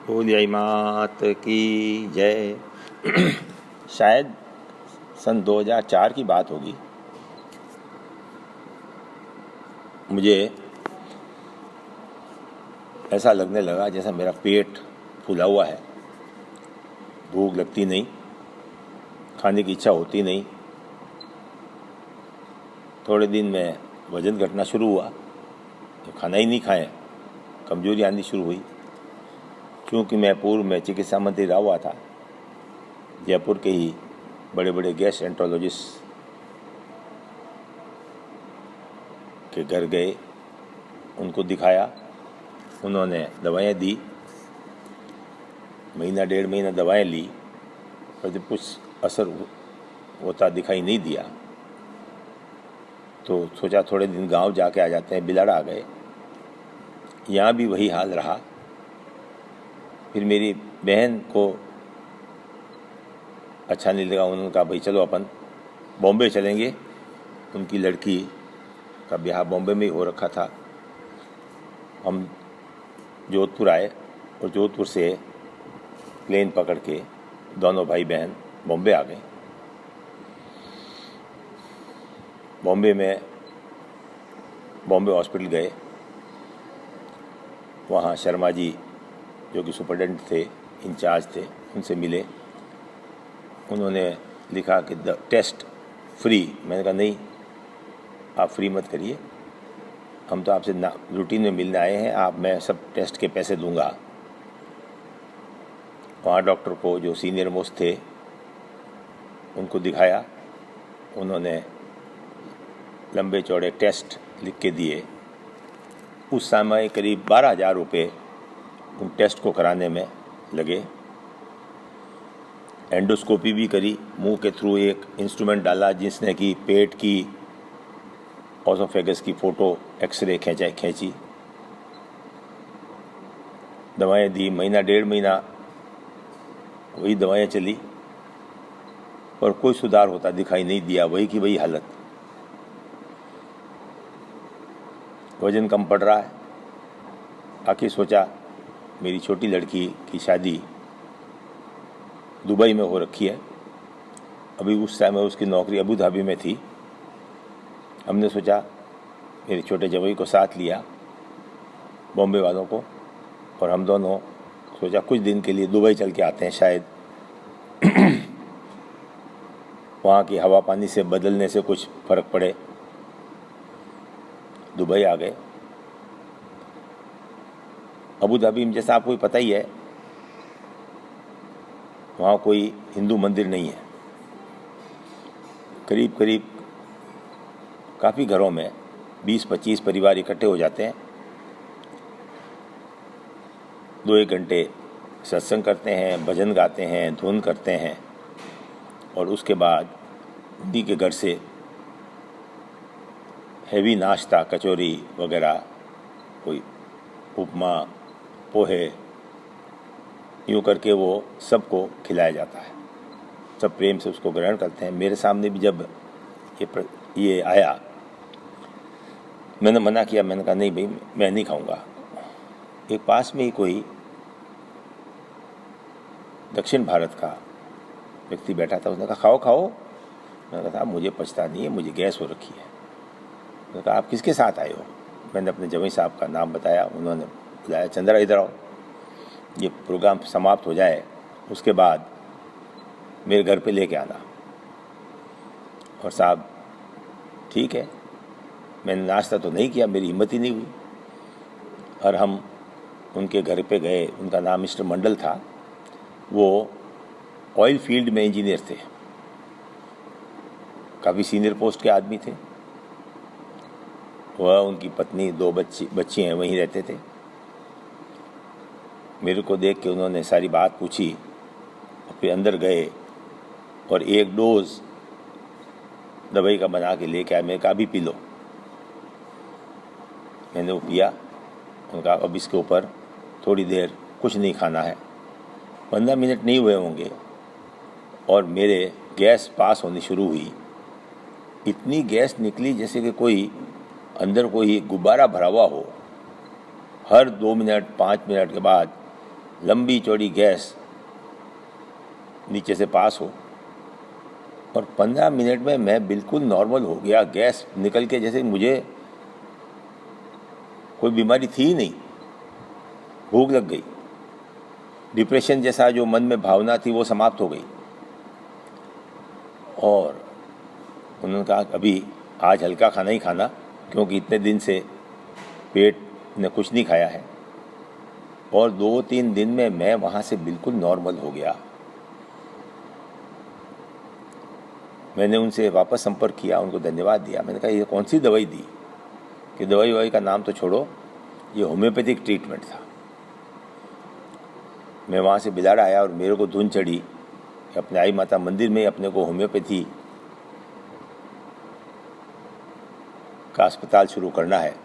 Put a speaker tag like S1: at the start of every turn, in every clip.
S1: बोलिए मात की जय। शायद सन 2004 की बात होगी। मुझे ऐसा लगने लगा जैसा मेरा पेट फूला हुआ है, भूख लगती नहीं, खाने की इच्छा होती नहीं। थोड़े दिन में वजन घटना शुरू हुआ, तो खाना ही नहीं खाएं, कमजोरी आनी शुरू हुई। क्योंकि मैं पूर्व में चिकित्सा मंत्री रहा हुआ था, जयपुर के ही बड़े बड़े गैस्ट्रोएंटरोलॉजिस्ट के घर गए, उनको दिखाया, उन्होंने दवाएं दी, महीना डेढ़ महीना दवाएं ली, पर जब कुछ असर होता दिखाई नहीं दिया तो सोचा थोड़े दिन गांव जाके आ जाते हैं। बिलाड़ आ गए, यहाँ भी वही हाल रहा। फिर मेरी बहन को अच्छा नहीं लगा, उन्होंने कहा भाई चलो अपन बॉम्बे चलेंगे। उनकी लड़की का ब्याह बॉम्बे में ही हो रखा था। हम जोधपुर आए और जोधपुर से प्लेन पकड़ के दोनों भाई बहन बॉम्बे आ गए। बॉम्बे हॉस्पिटल गए, वहाँ शर्मा जी जो कि सुपरटेंडेंट थे, इंचार्ज थे, उनसे मिले। उन्होंने लिखा कि द टेस्ट फ्री। मैंने कहा नहीं, आप फ्री मत करिए, हम तो आपसे रूटीन में मिलने आए हैं, मैं सब टेस्ट के पैसे दूंगा। वहाँ डॉक्टर को जो सीनियर मोस्ट थे उनको दिखाया, उन्होंने लंबे चौड़े टेस्ट लिख के दिए। उस समय करीब 12,000 रुपये उन टेस्ट को कराने में लगे। एंडोस्कोपी भी करी, मुंह के थ्रू एक इंस्ट्रूमेंट डाला जिसने कि पेट की ऑसोफेगस की फ़ोटो एक्सरे खींची, दवाएं दी। महीना डेढ़ महीना वही दवाएं चली, पर कोई सुधार होता दिखाई नहीं दिया, वही की वही हालत। वजन कम पड़ रहा है। आखिर सोचा मेरी छोटी लड़की की शादी दुबई में हो रखी है, अभी उस समय उसकी नौकरी अबू धाबी में थी। हमने सोचा मेरे छोटे जवाई को साथ लिया, बॉम्बे वालों को, और हम दोनों सोचा कुछ दिन के लिए दुबई चल के आते हैं, शायद वहाँ की हवा पानी से बदलने से कुछ फर्क पड़े। दुबई आ गए। अबू धाबी में जैसा आपको पता ही है, वहाँ कोई हिंदू मंदिर नहीं है। करीब करीब काफ़ी घरों में 20-25 परिवार इकट्ठे हो जाते हैं, 2-1 घंटे सत्संग करते हैं, भजन गाते हैं, धुन करते हैं, और उसके बाद उन्हीं के घर से हैवी नाश्ता, कचौरी वगैरह, कोई उपमा, पोहे, यूँ करके वो सबको खिलाया जाता है। सब प्रेम से उसको ग्रहण करते हैं। मेरे सामने भी जब ये आया, मैंने मना किया, मैंने कहा नहीं भाई मैं नहीं खाऊंगा। एक पास में ही कोई दक्षिण भारत का व्यक्ति बैठा था, उसने कहा खाओ खाओ। मैंने कहा मुझे पचता नहीं है, मुझे गैस हो रखी है। मैंने कहा आप किसके साथ आए हो? मैंने अपने जवाई साहब का नाम बताया, उन्होंने बुलाया, चंद्रा इधर आओ, ये प्रोग्राम समाप्त हो जाए उसके बाद मेरे घर पे लेके आना। और साहब ठीक है, मैंने नाश्ता तो नहीं किया, मेरी हिम्मत ही नहीं हुई, और हम उनके घर पे गए। उनका नाम मिस्टर मंडल था, वो ऑयल फील्ड में इंजीनियर थे, काफ़ी सीनियर पोस्ट के आदमी थे। वह, उनकी पत्नी, 2 बच्ची हैं, वहीं रहते थे। मेरे को देख के उन्होंने सारी बात पूछी, फिर अंदर गए और एक डोज दवाई का बना के लेके आए। मैंने कहा अभी पी लो। मैंने वो पिया। उन्होंने कहा अब इसके ऊपर थोड़ी देर कुछ नहीं खाना है। 15 मिनट नहीं हुए होंगे और मेरे गैस पास होनी शुरू हुई। इतनी गैस निकली जैसे कि कोई अंदर कोई गुब्बारा भरा हुआ हो। हर 2 मिनट 5 मिनट के बाद लंबी चौड़ी गैस नीचे से पास हो, और 15 मिनट में मैं बिल्कुल नॉर्मल हो गया। गैस निकल के जैसे मुझे कोई बीमारी थी ही नहीं, भूख लग गई, डिप्रेशन जैसा जो मन में भावना थी वो समाप्त हो गई। और उन्होंने कहा अभी आज हल्का खाना ही खाना, क्योंकि इतने दिन से पेट ने कुछ नहीं खाया है। और 2-3 दिन में मैं वहाँ से बिल्कुल नॉर्मल हो गया। मैंने उनसे वापस संपर्क किया, उनको धन्यवाद दिया। मैंने कहा ये कौन सी दवाई दी? कि दवाई का नाम तो छोड़ो, ये होम्योपैथिक ट्रीटमेंट था। मैं वहाँ से बिलाड़ आया और मेरे को धुन चढ़ी कि अपने आई माता मंदिर में अपने को होम्योपैथी का अस्पताल शुरू करना है।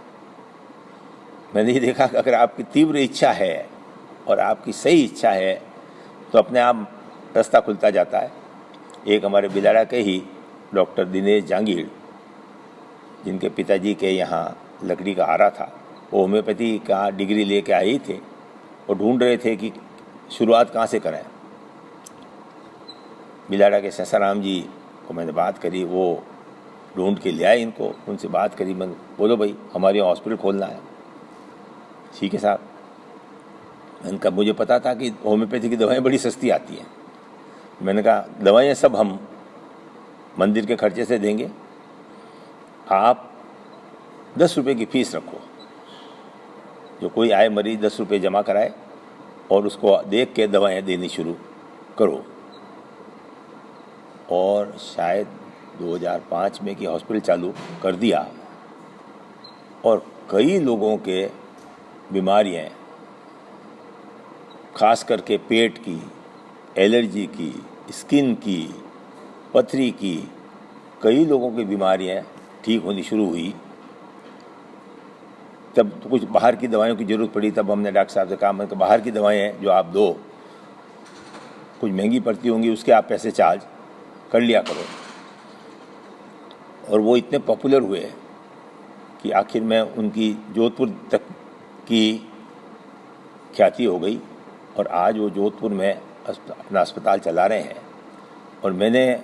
S1: मैंने ये देखा कि अगर आपकी तीव्र इच्छा है और आपकी सही इच्छा है तो अपने आप रास्ता खुलता जाता है। एक हमारे बिलाड़ा के ही डॉक्टर दिनेश जांगीड़, जिनके पिताजी के यहाँ लकड़ी का आरा था, वो होम्योपैथी का डिग्री लेके आए ही थे। वो ढूंढ रहे थे कि शुरुआत कहाँ से करें। बिलाड़ा के ससाराम जी को मैंने बात करी, वो ढूंढ के ले आए इनको। उनसे बात करी, मैंने बोलो भाई हमारे यहाँ हॉस्पिटल खोलना है। ठीक है साहब। मैंने कहा मुझे पता था कि होम्योपैथी की दवाएं बड़ी सस्ती आती हैं। मैंने कहा दवाएं सब हम मंदिर के खर्चे से देंगे, आप 10 रुपये की फीस रखो। जो कोई आए मरीज 10 रुपये जमा कराए और उसको देख के दवाएं देनी शुरू करो। और शायद 2005 में कि हॉस्पिटल चालू कर दिया, और कई लोगों के बीमारियां, खास करके पेट की, एलर्जी की, स्किन की, पथरी की, कई लोगों की बीमारियां ठीक होनी शुरू हुई। तब तो कुछ बाहर की दवाइयों की ज़रूरत पड़ी। तब हमने डॉक्टर साहब से कहा, मैंने बाहर की दवाएं जो आप दो कुछ महंगी पड़ती होंगी, उसके आप पैसे चार्ज कर लिया करो। और वो इतने पॉपुलर हुए कि आखिर में उनकी जोधपुर तक की ख्याति हो गई, और आज वो जोधपुर में अपना अस्पताल चला रहे हैं। और मैंने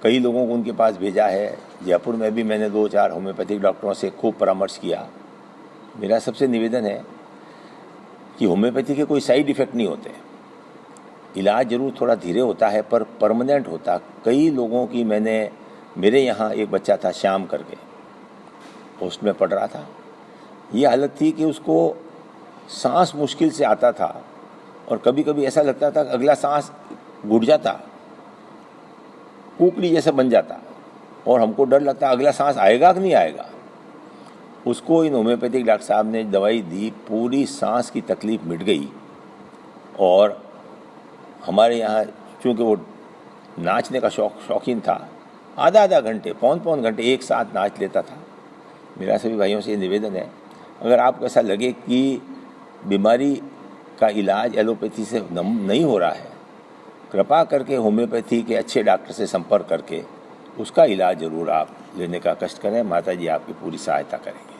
S1: कई लोगों को उनके पास भेजा है। जयपुर में भी मैंने 2-4 होम्योपैथिक डॉक्टरों से खूब परामर्श किया। मेरा सबसे निवेदन है कि होम्योपैथी के कोई साइड इफ़ेक्ट नहीं होते। इलाज जरूर थोड़ा धीरे होता है पर परमानेंट होता। कई लोगों की मेरे यहाँ एक बच्चा था श्याम करके, पोस्ट में पढ़ रहा था। ये हालत थी कि उसको सांस मुश्किल से आता था, और कभी कभी ऐसा लगता था कि अगला सांस घुट जाता, कुकड़ी जैसा बन जाता, और हमको डर लगता अगला सांस आएगा कि नहीं आएगा। उसको इन होम्योपैथिक डॉक्टर साहब ने दवाई दी, पूरी सांस की तकलीफ मिट गई। और हमारे यहाँ चूँकि वो नाचने का शौकीन था, आधा घंटे, पौन घंटे एक साथ नाच लेता था। मेरा सभी भाइयों से ये निवेदन है, अगर आपको ऐसा लगे कि बीमारी का इलाज एलोपैथी से नहीं हो रहा है, कृपा करके होम्योपैथी के अच्छे डॉक्टर से संपर्क करके उसका इलाज ज़रूर आप लेने का कष्ट करें। माता जी आपकी पूरी सहायता करेंगे।